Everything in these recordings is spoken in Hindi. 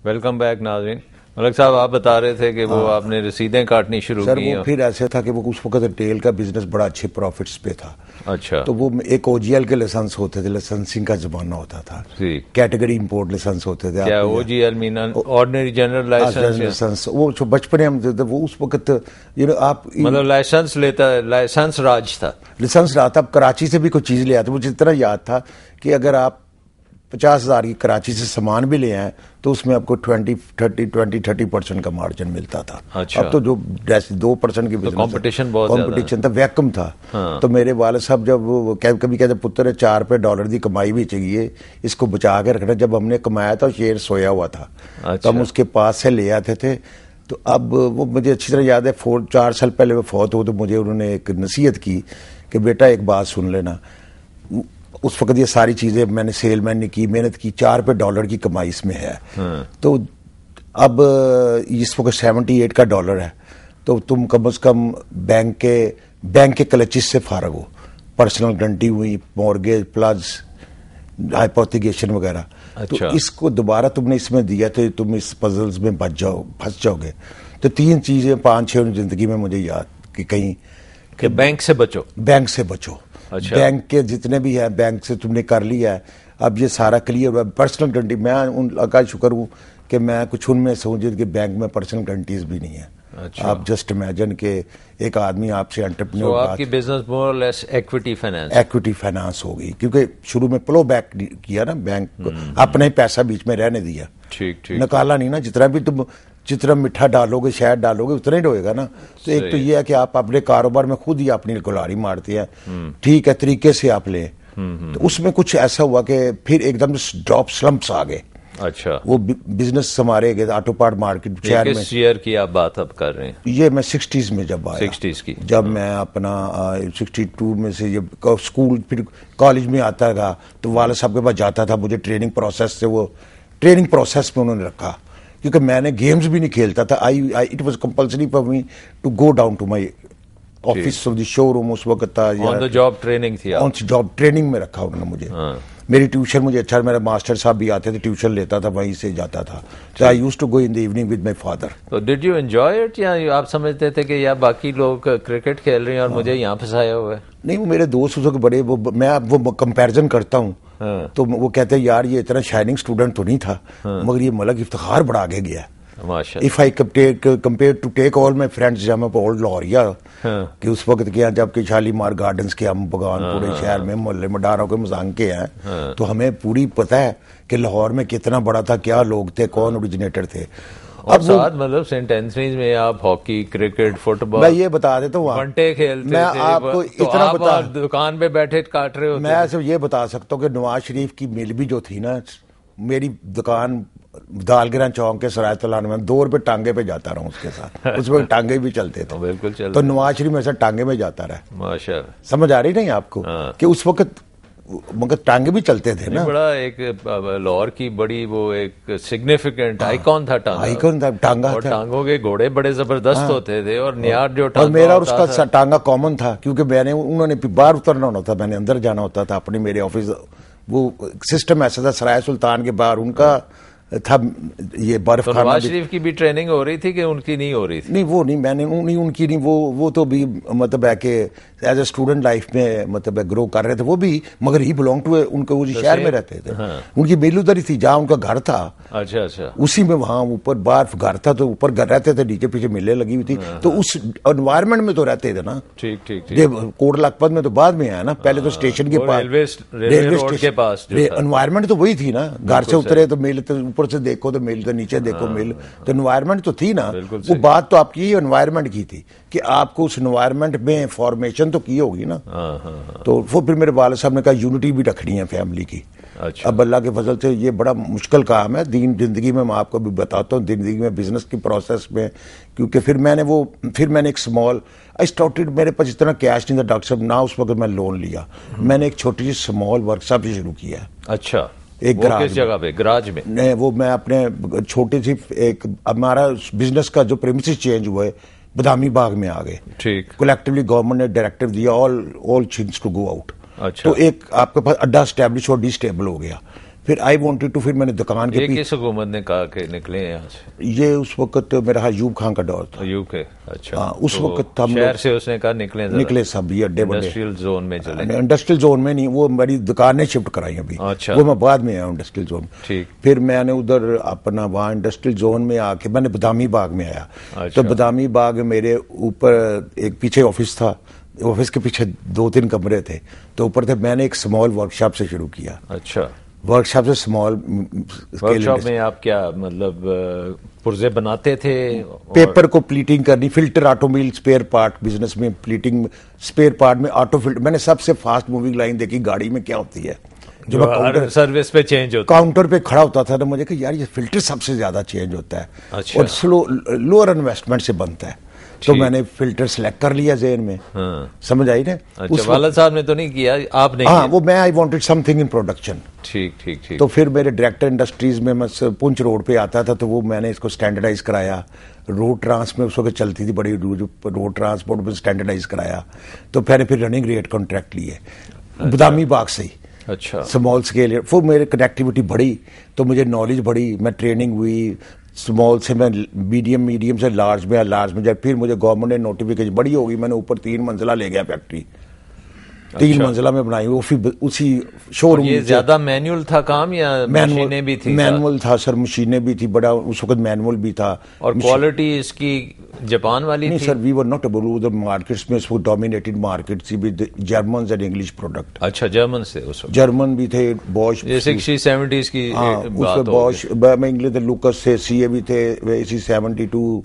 वेलकम बैक नाज़रीन। मलिक साहब, आप बता रहे थे कि वो आपने रसीदें काटनी शुरू की। सर वो फिर ऐसे था कि वो उस वक्त रिटेल का बिजनेस बड़ा अच्छे प्रॉफिट्स पे था। अच्छा। तो वो एक ओजीएल के लाइसेंस होते थे, लाइसेंसिंग का जमाना होता था, कैटेगरी इंपोर्ट लाइसेंस होते थे। क्या OGL mean ordinary general licence? वो बचपन में हम देते, वो उस वक्त आप मतलब लाइसेंस लेता, लाइसेंस राज था, लाइसेंस रहा था। अब कराची से भी कोई चीज ले आते, मुझे इतना याद था कि अगर आप 50,000 की कराची से सामान भी ले आए तो उसमें आपको 20-30% का मार्जिन मिलता था। अच्छा। अब तो जो 2% की कंपटीशन बहुत कंपटीशन था, वैक्यूम था। हाँ। तो मेरे वाले साहब जब कभी कहते पुत्र $4 की कमाई भी चाहिए, इसको बचा के रखना। जब हमने कमाया था शेयर सोया हुआ था। अच्छा। तो हम उसके पास से ले आते थे। तो अब वो मुझे अच्छी तरह याद है, 4 साल पहले वो फौत हो तो मुझे उन्होंने एक नसीहत की कि बेटा एक बात सुन लेना। उस वक्त ये सारी चीजें मैंने सेलमैन ने की, मेहनत की, $4 की कमाई इसमें है। तो अब इस वक्त 78 का डॉलर है। तो तुम कम से कम बैंक के क्लचिस से फारग हो। पर्सनल गारंटी हुई, मॉर्गेज प्लस हाइपोथिकेशन वगैरह। अच्छा। तो इसको दोबारा तुमने इसमें दिया तो तुम इस पजल्स में फंस जाओगे। तो 3 चीजें 5-6 जिंदगी में मुझे याद कि कहीं कि बैंक से बचो, बैंक से बचो। अच्छा। बैंक के जितने भी है, बैंक से तुमने कर लिया है, अब ये सारा क्लियर हुआ। पर्सनल गारंटी, मैं उनका शुक्र हूँ कि मैं कुछ उनमें समझे कि बैंक में पर्सनल गारंटीज भी नहीं है। अच्छा। आप जस्ट इमेजिन के एक आदमी आपसे एंटरप्रेन्योर, तो आपकी बिजनेस मोर और लेस एक्विटी फाइनेंस होगी, क्योंकि शुरू में प्लो बैक किया ना बैंक को, अपना ही पैसा बीच में रहने दिया। ठीक ठीक। निकाला नहीं ना। जितना मीठा डालोगे, शहद डालोगे, उतना ही होएगा ना। तो एक तो ये है कि आप अपने कारोबार में खुद ही अपनी गुलारी मारते हैं। ठीक है, तरीके से आप ले। तो उसमें कुछ ऐसा हुआ कि फिर एकदम ड्रॉप स्लम्प्स आ गए। अच्छा। वो बिजनेस हमारे गए, ऑटो पार्ट मार्केट शहर में। किस ईयर की आप बात अब कर रहे हैं? ये मैं 60s में जब आया, 60s की, जब मैं अपना 62 में से जब स्कूल फिर कॉलेज में आता था तो वाले साहब के पास जाता था। मुझे ट्रेनिंग प्रोसेस से, वो ट्रेनिंग प्रोसेस में उन्होंने रखा, क्योंकि मैंने गेम्स भी नहीं खेलता था। It was compulsory for me to go down to my office of the showroom. उस वक्त था ऑन द जॉब ट्रेनिंग थी, ऑन जॉब ट्रेनिंग में रखा उन्होंने मुझे। मेरी ट्यूशन मुझे अच्छा, मेरा मास्टर साहब भी आते थे, ट्यूशन लेता था, वहीं से जाता था। तो I used to go in the evening with my father. तो डिड यू एंजॉय इट, या आप समझते थे कि यार बाकी लोग क्रिकेट खेल रहे हैं और मुझे यहाँ फंसाया हुआ है? नहीं, वो मेरे दोस्त के बड़े, मैं वो कंपैरिजन करता हूँ। तो वो कहते हैं यार ये इतना शाइनिंग स्टूडेंट तो नहीं था, मगर ये मलक इफ्तिखार बड़ा आगे गया। If I compare to take all my friends, जब मैं ओल्ड लाहौरिया कि उस वक्त के यहाँ, जबकि शालीमार गार्डन्स के हम बगान पूरे शहर में मोहल्ले में डारों के मजांग के हैं, तो हमें पूरी पता है कि लाहौर में कितना बड़ा था, क्या लोग थे, कौन ओरिजिनेटर थे। अब साथ मतलब सेंट एंथनीज में आप हॉकी, क्रिकेट, फुटबॉल, मैं ये बता देता हूँ, घंटे खेलते मैं थे। आपको तो इतना आप बता, दुकान पे बैठे काट रहे होते। मैं सिर्फ ये बता सकता हूँ कि नवाज शरीफ की मिल भी जो थी ना, मेरी दुकान दालगिरा चौक के सराय तलान में 2 रुपए टांगे पे जाता रहा उसके साथ। उसमें टांगे भी चलते थे। बिल्कुल चलते। तो नवाज शरीफ मेरे साथ टांगे में जाता रहा। माशाअल्लाह। समझ आ रही नहीं आपको? कि उस वक्त मगर टांगे भी चलते थे ना। बड़ा एक लाहौर की बड़ी वो एक सिग्निफिकेंट आइकॉन था टांगा। आइकॉन था टांगा। और टांगों के घोड़े बड़े जबरदस्त होते थे, और नियार जो टांगा, और मेरा और उसका टांगा कॉमन था, क्योंकि उन्होंने बाहर उतरना होता था, मैंने अंदर जाना होता था अपने मेरे ऑफिस। वो सिस्टम ऐसा था, सराय सुल्तान के बाहर उनका था ये बर्फ खाना। नवाज शरीफ की भी ट्रेनिंग हो रही थी कि उनकी नहीं हो रही थी? नहीं, वो नहीं, मैंने नहीं, उनकी नहीं, वो तो भी मतलब है कि एज ए स्टूडेंट लाइफ में मतलब ग्रो कर रहे थे वो भी, मगर ही बिलोंग टू, उनके वो शहर में रहते थे। उनकी मिल उधर ही थी जहाँ उनका घर था। अच्छा अच्छा। उसी में वहां ऊपर बर्फ घर था, तो ऊपर घर रहते थे, नीचे पीछे मिलें लगी हुई थी। तो उस एनवायरमेंट में तो रहते थे ना। ठीक ठीक। कोट लखपत में तो बाद में आया ना, पहले तो स्टेशन के पास, रेलवे स्टेशन के पास एनवायरमेंट तो वही थी ना। घर से उतरे तो मिल, ऊपर से देखो तो मिल, तो नीचे देखो मिल, तो एनवायरमेंट तो थी ना। वो बात तो आपकी एनवायरमेंट की थी कि आपको उस एनवायरमेंट में फॉर्मेशन तो की होगी ना। तो वो फिर मेरे वाले साहब ने कहा यूनिटी भी रखनी है फैमिली की। अच्छा। अब अल्लाह के फजल से ये बड़ा मुश्किल काम है दीन जिंदगी में, मैं आपको भी बताता हूँ, जिंदगी में बिजनेस की प्रोसेस में। क्योंकि फिर मैंने एक स्मॉल, आई स्टार्टेड, मेरे पास इतना कैश नहीं था डॉक्टर साहब ना, उस वक्त मैं लोन लिया, मैंने एक छोटी सी स्मॉल वर्कशॉप से शुरू किया। अच्छा। एक गराज, किस जगह पे? गराज में? नहीं, वो मैं अपने छोटी सी एक, हमारा बिजनेस का जो प्रेमिसेस चेंज हुए, बदामी बाग में आ गए। ठीक। कलेक्टिवली गवर्नमेंट ने डायरेक्टिव दिया, all things to go out. अच्छा। तो एक आपके पास अड्डा स्टैब्लिश और डिस्टेबल हो गया। फिर आई वांटेड टू, फिर मैंने दुकान के ये किस हुकूमत ने कहा कि निकले हैं यहाँ से? ये उस वक्त मेरा अयूब खान का दौर था। अयूब के, अच्छा। हाँ, उस तो वक्त हम शहर से उसने कहा निकले सब ये अड्डे बड़े इंडस्ट्रियल जोन में चले। इंडस्ट्रियल जोन में नहीं, वो मेरी दुकानें शिफ्ट कराई अभी। अच्छा। वो मैं बाद में आया इंडस्ट्रियल जोन। ठीक। फिर मैंने उधर अपना वहाँ इंडस्ट्रियल जोन में आके मैंने बदामी बाग में आया। अच्छा। तो बदामी बाग मेरे ऊपर एक पीछे ऑफिस था, ऑफिस के पीछे 2-3 कमरे थे, तो ऊपर थे। मैंने एक स्मॉल वर्कशॉप से शुरू किया। अच्छा। वर्कशॉप से स्मॉल वर्कशॉप में आप क्या मतलब पुर्जे बनाते थे? पेपर को प्लीटिंग करनी, filter, automobile spare part business में प्लीटिंग, स्पेयर पार्ट में ऑटो फिल्टर। मैंने सबसे फास्ट मूविंग लाइन देखी गाड़ी में क्या होती है, जो हर सर्विस पे चेंज होता काउंटर पे खड़ा होता था ना, मुझे कि यार ये फिल्टर सबसे ज्यादा चेंज होता है। अच्छा। और स्लो लोअर इन्वेस्टमेंट से बनता है। तो मैंने फिल्टर सेलेक्ट कर लिया ज़हन में। हाँ। समझ आई ना? अच्छा, वाला साहब ने तो नहीं किया, आपने हाँ किया? वो मैं I wanted something in production. ठीक ठीक ठीक। तो फिर मेरे डायरेक्टर इंडस्ट्रीज में मैं पुंछ रोड पे आता था, तो वो मैंने इसको स्टैंडर्डाइज कराया। रोड ट्रांस में उस वक्त चलती थी बड़ी, रोड ट्रांसपोर्ट में स्टैंडर्डाइज कराया। तो फिर रनिंग रेट कॉन्ट्रैक्ट लिए बदामी बाग से ही। अच्छा। स्मॉल स्केल, फिर मेरी कनेक्टिविटी बढ़ी, तो मुझे नॉलेज बढ़ी, मैं ट्रेनिंग हुई। स्मॉल से मैं मीडियम से लार्ज में जाए। फिर मुझे गवर्नमेंट ने नोटिफिकेशन, बड़ी होगी, मैंने ऊपर 3 मंजिला ले गया फैक्ट्री। 3 मंजिला में बनाई, वो फिर उसी शोरूम। ये ज्यादा मैनुअल था काम या मशीनें भी थी? मैनुअल था सर, मशीनें भी थी, बड़ा उस वक्त मैनुअल भी था। और क्वालिटी इसकी जापान वाली नहीं थी? Sir, we were not able, उधर मार्केट्स में उसको डोमिनेटेड मार्केट थी with German and English product. अच्छा, जर्मन से उस वक्त जर्मन भी थे, बॉश 60-70s की बात हो। बॉश में इंग्लिश थे, लुकस थे, सीए भी थे, 72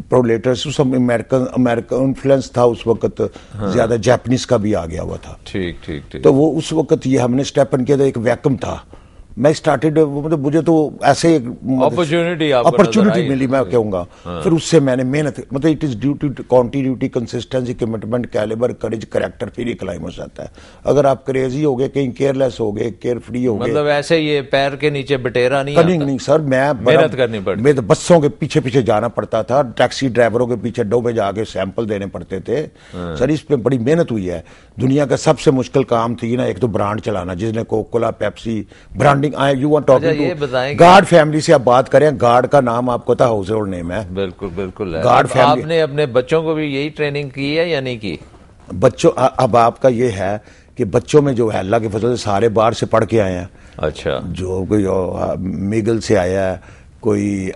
प्रोलेटर्स, सब अमेरिकन इन्फ्लुएंस था उस वक्त। हाँ। ज्यादा जापानीज का भी आ गया हुआ था। ठीक ठीक ठीक। तो वो उस वक्त ये हमने स्टेप किया था, एक वैक्यूम था। मैं स्टार्टेड, मतलब मुझे तो ऐसे अपॉर्चुनिटी मिली, मैं कहूंगा। हाँ। फिर उससे मैंने मेहनत, मतलब it is due to continuity, consistency, commitment, calibre, courage, character, फिर ही क्लाइमेक्स आता है। अगर आप क्रेजी हो गए, कहीं केयरलेस हो गए, केयर फ्री हो गए, मतलब ऐसे ये पैर के नीचे बटेरा नहीं आता। नहीं सर, मैं मेहनत करनी पड़ती। मैं तो बसों के पीछे पीछे जाना पड़ता था, टैक्सी ड्राइवरों के पीछे डो में जाके सैंपल देने पड़ते थे। हाँ। सर इसमें बड़ी मेहनत हुई है। दुनिया का सबसे मुश्किल काम थी ना, एक तो ब्रांड चलाना, जिसने कोका कोला, पेप्सी ब्रांडिंग आए। यू वांट गार्ड फैमिली से आप बात करें, गार्ड का नाम आपको था, हाउस होल्ड नेम है। बिल्कुल बिल्कुल है। Guard family. आपने अपने बच्चों को भी यही ट्रेनिंग की है या नहीं की? बच्चों, अब आपका ये है कि बच्चों में जो है, अल्लाह के फजल से सारे बाहर से पढ़ के आए हैं। अच्छा। जो कोई मिगल से आया है, कोई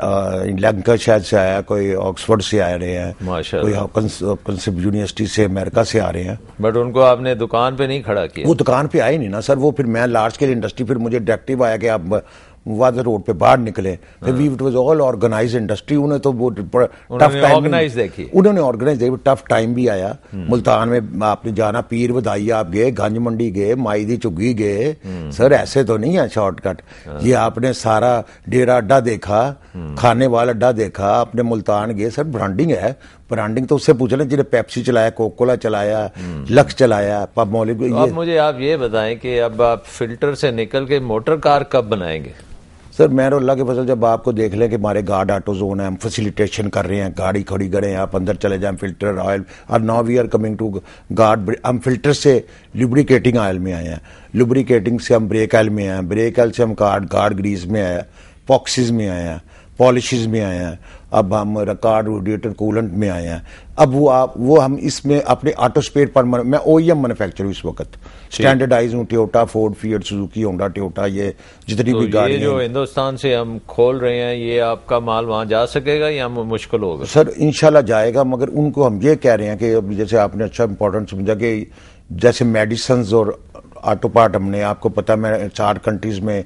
लंकाशायर से आया, कोई ऑक्सफोर्ड से आ रहे हैं, कोई कंसेप्ट यूनिवर्सिटी से, अमेरिका से आ रहे हैं। बट उनको आपने दुकान पे नहीं खड़ा किया? वो दुकान पे आए नहीं ना सर। वो फिर मैं लार्ज स्केल इंडस्ट्री, फिर मुझे डायरेक्टिव आया कि आप वादा रोड पे बाहर निकले। फिर we it was all organise industry. उन्हें तो वो टफ टाइम ऑर्गेनाइज देखी, उन्होंने ऑर्गेनाइज देखी। टफ टाइम भी आया। मुल्तान में आपने जाना, पीर बदाई आप गए, गंज मंडी गए, माई दी चुग्गी गए। सर ऐसे तो नहीं है शॉर्टकट। ये आपने सारा डेरा अड्डा देखा, खाने वाला अड्डा देखा, अपने मुल्तान गए। सर ब्रांडिंग है, ब्रांडिंग तो उससे पूछ लें जिन्हें पेप्सी चलाया, कोका कोला चलाया, लक्स चलाया, पॉलिमोलिव। अब मुझे आप ये बताएं कि अब आप फिल्टर से निकल के मोटर कार कब बनाएंगे? सर मैं अल्लाह के फजल, जब आपको देख लें कि हमारे गार्ड ऑटो जोन है, हम फैसिलिटेशन कर रहे हैं, गाड़ी खड़ी करें, आप अंदर चले जाएं, फिल्टर ऑयल। और now we are coming to guard. हम फिल्टर से लुब्रिकेटिंग ऑयल में आए हैं, लुब्रिकेटिंग से हम ब्रेक ऑयल में आए हैं, ब्रेक ऑयल से हम गार्ड ग्रीस में आए, पॉक्सीज में आए हैं, पॉलिशेज में आए हैं, अब हम रिकॉर्ड रेडिएटर कूलेंट में आए हैं। अब वो हम इसमें अपने ऑटो स्पेयर पर, मैं OEM मैन्युफैक्चर हूं इस वक्त, स्टैंडर्डाइज हूं, Toyota, Ford, fiat, Suzuki, Honda, Toyota, ये जितनी भी गाड़ी जो हिंदुस्तान से हम खोल रहे हैं, ये आपका माल वहां जा सकेगा या मुश्किल होगा? सर इंशाल्लाह जाएगा, मगर उनको हम ये कह रहे हैं कि जैसे आपने अच्छा इंपॉर्टेंट समझा कि जैसे मेडिसिन और ऑटो पार्ट, हमने आपको पता, मैं 4 कंट्रीज में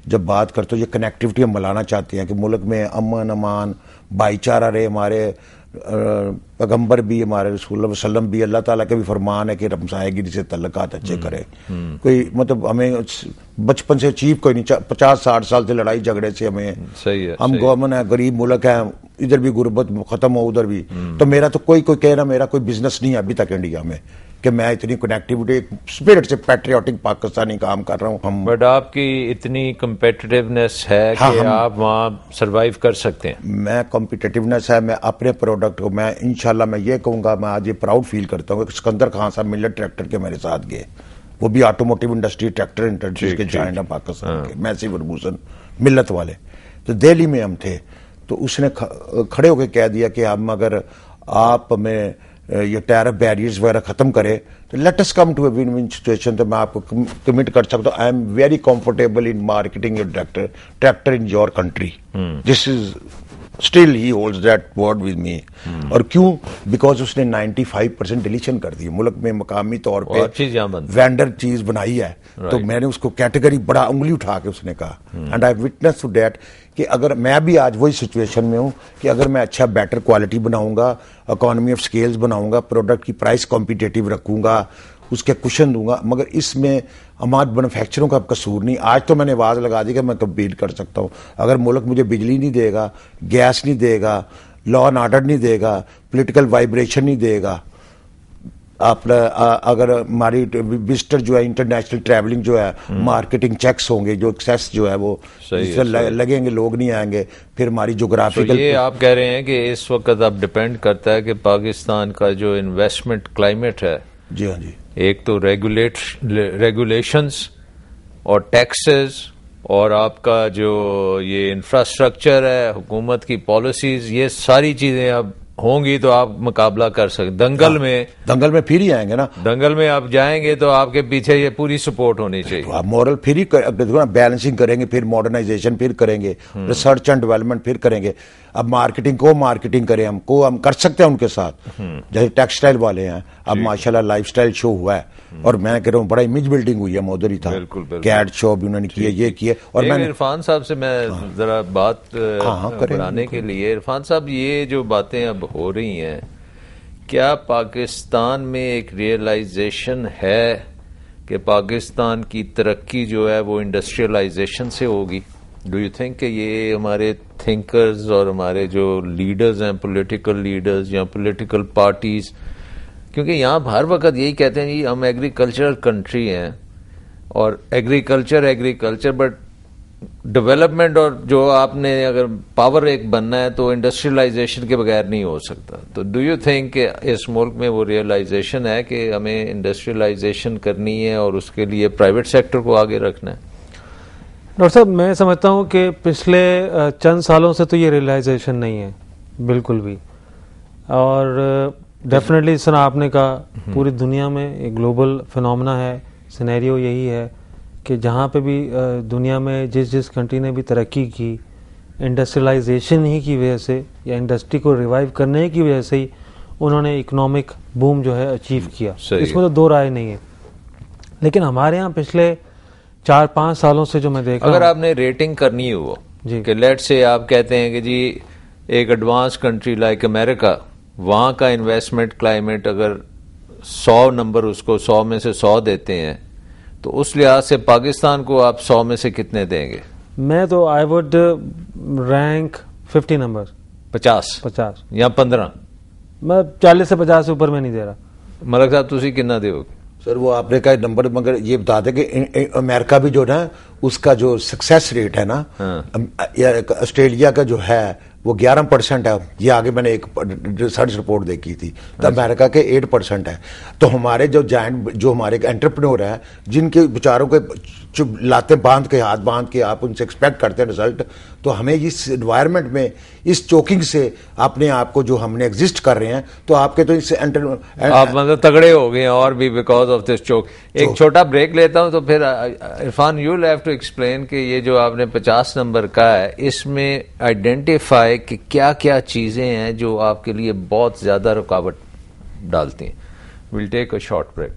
जब बात करते हो, ये कनेक्टिविटी हम बनाना चाहते हैं कि मुल्क में अमन, अमान, भाईचारा रहे। हमारे पैगंबर भी, हमारे रसूल वसल्लम भी, अल्लाह ताला के भी फरमान है कि रमसाएगिरी से तल्लुकात अच्छे करे। कोई मतलब हमें बचपन से अचीव कोई नहीं, 50-60 साल से लड़ाई झगड़े से हमें, सही है, हम गवर्नमेंट है, गरीब मुल्क है, इधर भी गुर्बत खत्म हो, उधर भी। तो मेरा तो कोई कह रहा मेरा कोई बिजनेस नहीं है अभी तक इंडिया में कि मैं इतनी कनेक्टिविटी, स्पिरिट से पैट्रियोटिक पाकिस्तानी काम कर रहा हूँ हम। बट आपकी इतनी कम्पिटिटिवनेस है कि आप वहाँ सरवाइव कर सकते हैं? मैं कॉम्पिटिटिवनेस है, मैं अपने प्रोडक्ट को, मैं इंशाल्लाह मैं ये कहूँगा, मैं आज ये प्राउड फील करता हूँ कि सिकंदर खान साहब मिलर ट्रैक्टर के मेरे साथ गए। वो भी ऑटोमोटिव इंडस्ट्री, ट्रैक्टर इंडस्ट्री के जायंट हैं पाकिस्तान के, मैसिव फर्गूसन मिल्लत वाले। तो दिल्ली में हम थे, तो उसने खड़े होकर कह दिया कि हम अगर आप हमें ये टैरिफ बैरियर्स वगैरह खत्म करें तो let us come to a win win situation. तो मैं आपको कमिट कर सकता हूँ, I am very comfortable in marketing your tractor in your country. This is still he holds that word with me. और क्यों? बिकॉज उसने 95% डिलीशन कर दी मुल्क में, मकामी तौर पे वेंडर चीज बनाई है। तो मैंने उसको कैटेगरी बड़ा उंगली उठा के उसने कहा, and I witness to that कि अगर मैं भी आज वही सिचुएशन में हूं कि अगर मैं अच्छा बेटर क्वालिटी बनाऊंगा, इकोनॉमी ऑफ स्केल्स बनाऊंगा, प्रोडक्ट की प्राइस कॉम्पिटिटिव रखूंगा, उसके कुशन दूंगा, मगर इसमें हमारे मैन्युफैक्चरों का कसूर नहीं। आज तो मैंने आवाज लगा दी कि मैं कम्पीट कर सकता हूं। अगर मुल्क मुझे बिजली नहीं देगा, गैस नहीं देगा, लॉ एंड ऑर्डर नहीं देगा, पॉलिटिकल वाइब्रेशन नहीं देगा, अगर हमारी विजिटर जो है, इंटरनेशनल ट्रैवलिंग जो है, मार्केटिंग चेक्स होंगे, जो एक्सेस जो है वो लगेंगे, लोग नहीं आएंगे, फिर हमारी जोग्राफिकल। तो ये आप कह रहे हैं कि इस वक्त अब डिपेंड करता है कि पाकिस्तान का जो इन्वेस्टमेंट क्लाइमेट है, जी हाँ जी, एक तो रेगुलेशंस और टैक्सेस और आपका जो ये इंफ्रास्ट्रक्चर है, हुकूमत की पॉलिसीज, ये सारी चीजें अब होंगी तो आप मुकाबला कर सकते। दंगल में फिर ही आएंगे ना, दंगल में आप जाएंगे तो आपके पीछे ये पूरी सपोर्ट होनी चाहिए। तो आप मॉरल फिर ही बैलेंसिंग करेंगे, फिर मॉडर्नाइजेशन फिर करेंगे, रिसर्च एंड डेवलपमेंट फिर करेंगे। अब मार्केटिंग करें, हम कर सकते हैं उनके साथ, जैसे टेक्सटाइल वाले हैं। अब माशाल्लाह लाइफस्टाइल शो हुआ है, और मैं कह रहा हूँ बड़ा इमेज बिल्डिंग हुई है, उधर ही था कैड शो भी उन्होंने किया, ये किए। और मैंने इरफान साहब से मैं जरा बात बढ़ाने के लिए, इरफान साहब ये जो बातें अब हो रही हैं, क्या पाकिस्तान में एक रियलाइजेशन है कि पाकिस्तान की तरक्की जो है वो इंडस्ट्रियलाइजेशन से होगी? डू यू थिंक कि ये हमारे थिंकर्स और हमारे जो लीडर्स हैं, पॉलिटिकल लीडर्स या पॉलिटिकल पार्टीज, क्योंकि यहाँ हर वक्त यही कहते हैं जी हम एग्रीकल्चरल कंट्री हैं और एग्रीकल्चर बट डेवलपमेंट, और जो आपने अगर पावर एक बनना है तो इंडस्ट्रियलाइजेशन के बगैर नहीं हो सकता। तो डू यू थिंक कि इस मुल्क में वो रियलाइजेशन है कि हमें इंडस्ट्रियलाइजेशन करनी है और उसके लिए प्राइवेट सेक्टर को आगे रखना है? डॉक्टर साहब, मैं समझता हूँ कि पिछले चंद सालों से तो ये रियलाइजेशन नहीं है बिल्कुल भी। और डेफिनेटली सर आपने कहा, पूरी दुनिया में एक ग्लोबल फिनोमेना है, सिनेरियो यही है कि जहाँ पे भी दुनिया में जिस कंट्री ने भी तरक्की की, इंडस्ट्रियलाइजेशन ही की वजह से या इंडस्ट्री को रिवाइव करने की वजह से ही उन्होंने इकोनॉमिक बूम जो है अचीव किया, इसमें तो दो राय नहीं है। लेकिन हमारे यहाँ पिछले 4-5 सालों से जो मैं देख रहा हूं, अगर आपने रेटिंग करनी है वो कि लेट से आप कहते हैं कि जी एक एडवांस कंट्री लाइक अमेरिका, वहां का इन्वेस्टमेंट क्लाइमेट अगर 100 नंबर उसको 100 में से 100 देते हैं, तो उस लिहाज से पाकिस्तान को आप 100 में से कितने देंगे? मैं तो आई वुड रैंक 50 नंबर, 50 या 15। मैं 40 से 50 से ऊपर मैं नहीं दे रहा। मलक साहब तुसी कितना दोगे? सर वो आपने कहा नंबर, मगर ये बता दें कि अमेरिका भी जो ना उसका जो सक्सेस रेट है ना, ऑस्ट्रेलिया का जो है वो 11% है। ये आगे मैंने एक रिसर्च रिपोर्ट देखी थी, तो अमेरिका के 8% है। तो हमारे जो हमारे एंटरप्रेन्योर है, जिनके बेचारों के लाते बांध के, हाथ बांध के आप उनसे एक्सपेक्ट करते हैं रिजल्ट, तो हमें इस एनवायरनमेंट में इस चोकिंग से अपने आप को जो हमने एग्जिस्ट कर रहे हैं, तो आपके तो इस आप मतलब तगड़े हो गए और भी बिकॉज ऑफ दिस चोक। एक छोटा ब्रेक लेता हूं, तो फिर Irfan you will have to explain कि ये जो आपने 50 नंबर का है, इसमें आइडेंटिफाई कि क्या क्या चीजें हैं जो आपके लिए बहुत ज्यादा रुकावट डालती हैं। Will take a short break.